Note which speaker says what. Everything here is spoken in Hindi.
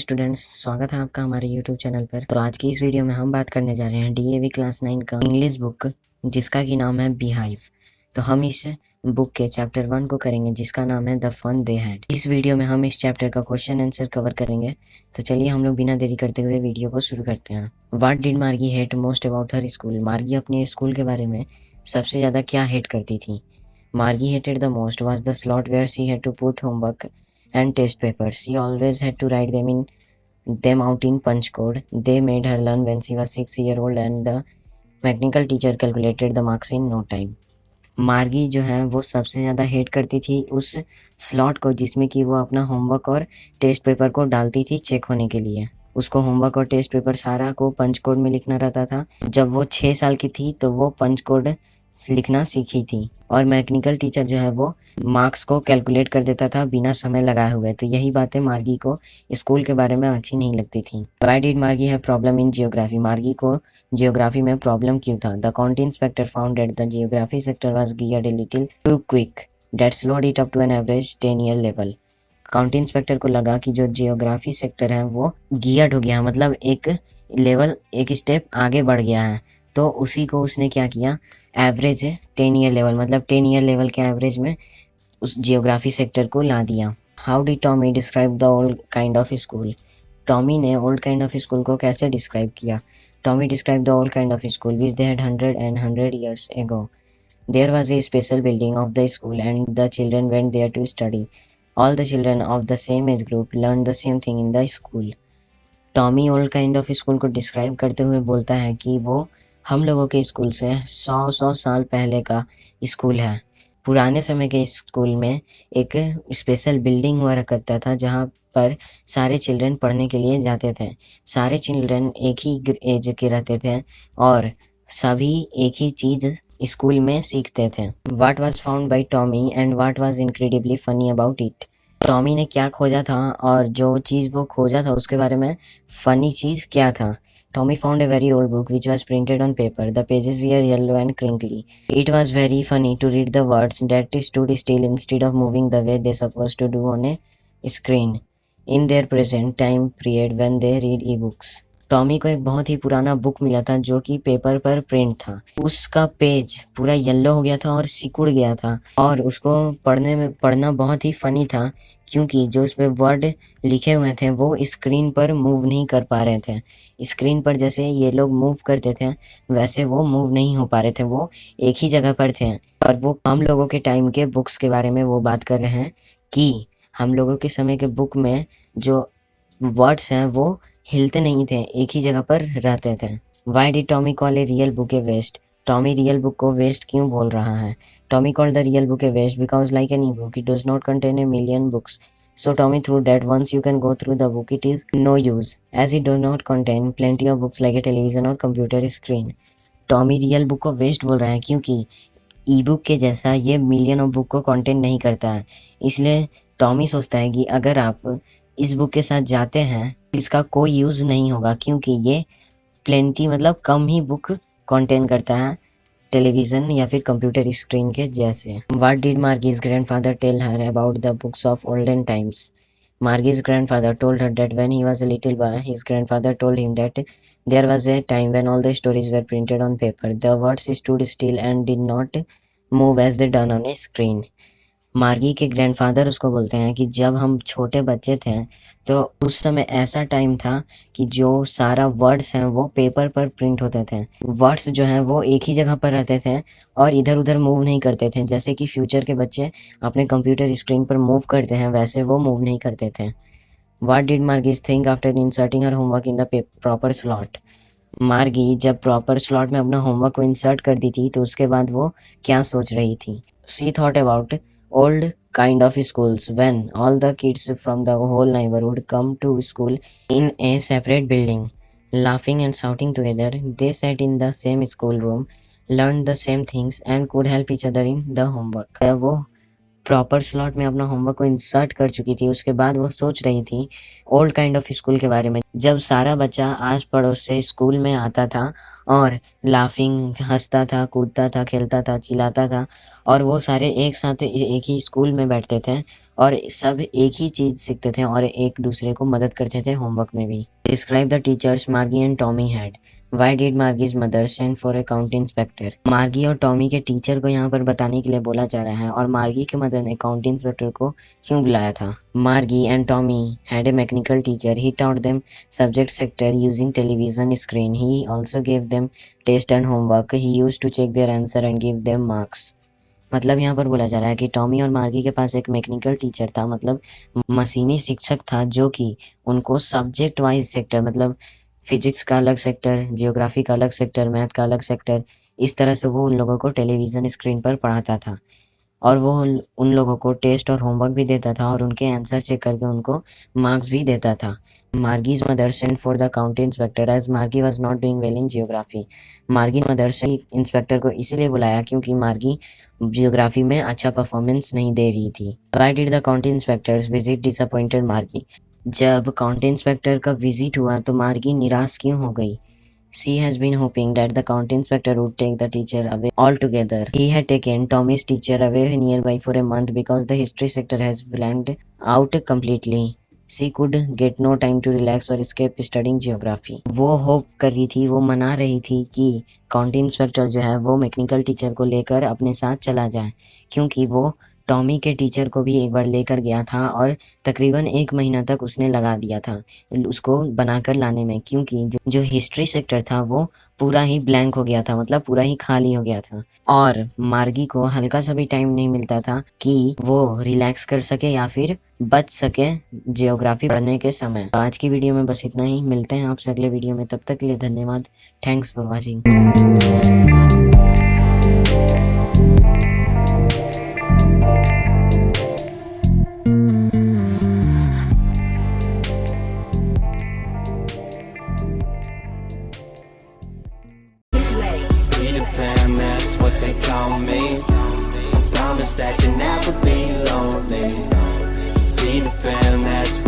Speaker 1: स्टूडेंट्स, स्वागत है आपका हमारे यूट्यूब चैनल पर। तो आज की इस वीडियो में हम बात करने जा रहे हैं डीएवी क्लास 9 का इंग्लिश बुक जिसका की नाम है बीहाइव। तो हम इस बुक के चैप्टर 1 को करेंगे जिसका नाम है द फन दे हैड। इस वीडियो में हम इस चैप्टर का क्वेश्चन आंसर कवर करेंगे। तो चलिए हम लोग बिना देरी करते हुए वीडियो को शुरू करते हैं। व्हाट डिड मार्गी hate most about her school? मार्गी अपने स्कूल के बारे में सबसे ज़्यादा क्या हेट करती थी? मार्गी hated the most was the slot where she had to put homework and test papers. She always had to write them out in punch code. They made her learn when she was 6 years old and the mechanical teacher calculated the marks in no time. मार्गी जो है वो सबसे ज़्यादा हेट करती थी उस स्लॉट को जिसमें कि वो अपना होमवर्क और टेस्ट पेपर को डालती थी चेक होने के लिए। उसको होमवर्क और टेस्ट पेपर सारा को पंच कोड में लिखना रहता था। जब वो 6 साल की थी तो वो पंच कोड लिखना सीखी थी और मैकेनिकल टीचर जो है वो मार्क्स को कैलकुलेट कर देता था बिना समय लगाए हुए। तो यही बातें मार्गी को स्कूल के बारे में अच्छी नहीं लगती थी। Why did Margie have problem in geography? Margie को जियोग्राफी में प्रॉब्लम क्यों था? The county inspector found that the geography sector was geared a little too quick that slowed it up to an average 10 year level. County inspector को लगा कि जो जियोग्राफी सेक्टर है वो गियर्ड हो गया है, मतलब एक स्टेप आगे बढ़ गया है। तो उसी को उसने क्या किया, एवरेज 10 ईयर लेवल, मतलब 10 ईयर लेवल के एवरेज में उस जियोग्राफी सेक्टर को ला दिया। How did Tommy describe the old kind of school? Tommy ने ओल्ड काइंड ऑफ स्कूल को कैसे डिस्क्राइब किया? Tommy describe the old kind of school which they had 100 years ago. There was a special building of the school and the children went there to study. All the children of the same age group learned the same thing in the school. Tommy old kind of school को डिस्क्राइब करते हुए बोलता है कि वो हम लोगों के स्कूल से 100 साल पहले का स्कूल है। पुराने समय के स्कूल में एक स्पेशल बिल्डिंग हुआ करता था जहाँ पर सारे चिल्ड्रन पढ़ने के लिए जाते थे। सारे चिल्ड्रन एक ही एज के रहते थे और सभी एक ही चीज़ स्कूल में सीखते थे। What was found by Tommy and what was incredibly funny about it? Tommy ने क्या खोजा था और जो चीज़ वो खोजा था उसके बारे में फ़नी चीज़ क्या था? Tommy found a very old book which was printed on paper. The pages were yellow and crinkly. It was very funny to read the words that stood still instead of moving the way they supposed to do on a screen in their present time period when they read e-books. Tommy को एक बहुत ही पुराना बुक मिला था जो कि पेपर पर प्रिंट था। उसका पेज पूरा येलो हो गया था और सिकुड़ गया था और उसको पढ़ना बहुत ही फनी था क्योंकि जो उसमें वर्ड लिखे हुए थे वो स्क्रीन पर मूव नहीं कर पा रहे थे। स्क्रीन पर जैसे ये लोग मूव करते थे वैसे वो मूव नहीं हो पा रहे थे, वो एक ही जगह पर थे। और वो हम लोगों के टाइम के बुक्स के बारे में वो बात कर रहे हैं कि हम लोगों के समय के बुक में जो वर्ड्स हैं वो हिलते नहीं थे, एक ही जगह पर रहते थे। Why did Tommy call a real book a waste? Tommy real book को वेस्ट क्यों बोल रहा है? Tommy called the real book a waste because like an e book it does not contain a million books. So Tommy threw that once you can go through the book it is no use as it does not contain plenty of books like a television or computer screen. Tommy real book को वेस्ट बोल रहा है क्योंकि ई बुक के जैसा ये मिलियन ऑफ बुक को कंटेंट नहीं करता है। इसलिए टॉमी सोचता है कि अगर आप इस बुक के साथ जाते हैं इसका कोई यूज़ नहीं होगा क्योंकि ये प्लेंटी मतलब कम ही बुक कंटेन करता है टेलीविज़न या फिर कंप्यूटर स्क्रीन के जैसे। What did Margie's grandfather tell her about the books of olden times? Margie's grandfather told her that when he was a little boy, his grandfather told him that there was a time when all the stories were printed on paper. The words stood still and did not move as they done on a screen. मार्गी के ग्रैंडफादर उसको बोलते हैं कि जब हम छोटे बच्चे थे तो उस समय ऐसा टाइम था कि जो सारा वर्ड्स हैं वो पेपर पर प्रिंट होते थे। वर्ड्स जो हैं वो एक ही जगह पर रहते थे और इधर उधर मूव नहीं करते थे, जैसे कि फ्यूचर के बच्चे अपने कंप्यूटर स्क्रीन पर मूव करते हैं वैसे वो मूव नहीं करते थे। What did Margie think after inserting her homework in the proper slot? मार्गी जब प्रॉपर स्लॉट में अपना होमवर्क को इंसर्ट कर दी थी तो उसके बाद वो क्या सोच रही थी? She thought about old kind of schools when all the kids from the whole neighborhood come to school in a separate building, laughing and shouting together. They sat in the same schoolroom, learned the same things and could help each other in the homework. वो प्रॉपर स्लॉट में अपना होमवर्क को इंसर्ट कर चुकी थी। उसके बाद वो सोच रही थी ओल्ड काइंड ऑफ स्कूल के बारे में, जब सारा बच्चा आस पड़ोस से स्कूल में आता था और लाफिंग हंसता था, कूदता था, खेलता था, चिल्लाता था और वो सारे एक साथ एक ही स्कूल में बैठते थे और सब एक ही चीज़ सीखते थे और एक दूसरे को मदद करते थे होमवर्क में भी। Describe the teachers Margie and Tommy had. Why did Margie's mother send for a county inspector. Margie और टॉमी के टीचर को यहाँ पर बताने के लिए बोला जा रहा है और मार्गी के मदर ने काउंटी इंस्पेक्टर को क्यों बुलाया था। मार्गी and Tommy had a mechanical teacher. He taught them subject sector using television screen. He also gave them test and homework. He used to check their answer and give them marks. मतलब यहाँ पर बोला जा रहा है कि टॉमी और मार्गी के पास एक मैकेनिकल टीचर था, मतलब मशीनी शिक्षक था, जो कि उनको सब्जेक्ट वाइज सेक्टर, मतलब फिजिक्स का अलग सेक्टर, जियोग्राफी का अलग सेक्टर, मैथ का अलग सेक्टर, इस तरह से वो उन लोगों को टेलीविज़न स्क्रीन पर पढ़ाता था और वो उन लोगों को टेस्ट और होमवर्क भी देता था और उनके आंसर चेक करके उनको मार्क्स भी देता था। Margie's mother sent for the county inspector as Margie was not doing well in geography. Margie mother से इंस्पेक्टर को इसीलिए बुलाया क्योंकि मार्गी जियोग्राफी में अच्छा परफॉर्मेंस नहीं दे रही थी। Why did the county inspectors visit disappointed मार्गी। जब काउंटी इंस्पेक्टर का विजिट हुआ तो मार्गी निराश क्यों हो गई। She has been hoping that the county inspector would take the teacher away altogether. He had taken Tommy's teacher away nearby for a month because the history sector has blanked out completely. She could get no time to relax or escape studying geography. वो होप कर रही थी, वो मना रही थी कि काउंटी इंस्पेक्टर जो है वो मैकेनिकल टीचर को लेकर अपने साथ चला जाए, क्योंकि वो टॉमी के टीचर को भी एक बार लेकर गया था और तकरीबन 1 महीना तक उसने लगा दिया था उसको बनाकर लाने में, क्योंकि जो हिस्ट्री सेक्टर था वो पूरा ही ब्लैंक हो गया था, मतलब पूरा ही खाली हो गया था और मार्गी को हल्का सा भी टाइम नहीं मिलता था कि वो रिलैक्स कर सके या फिर बच सके जियोग्राफी पढ़ने के समय। आज की वीडियो में बस इतना ही, मिलते हैं आपसे अगले वीडियो में, तब तक के लिए धन्यवाद। Thanks for watching.
Speaker 2: Fam, that's what they call me. I promise that you'll never be lonely. Be the fam, that's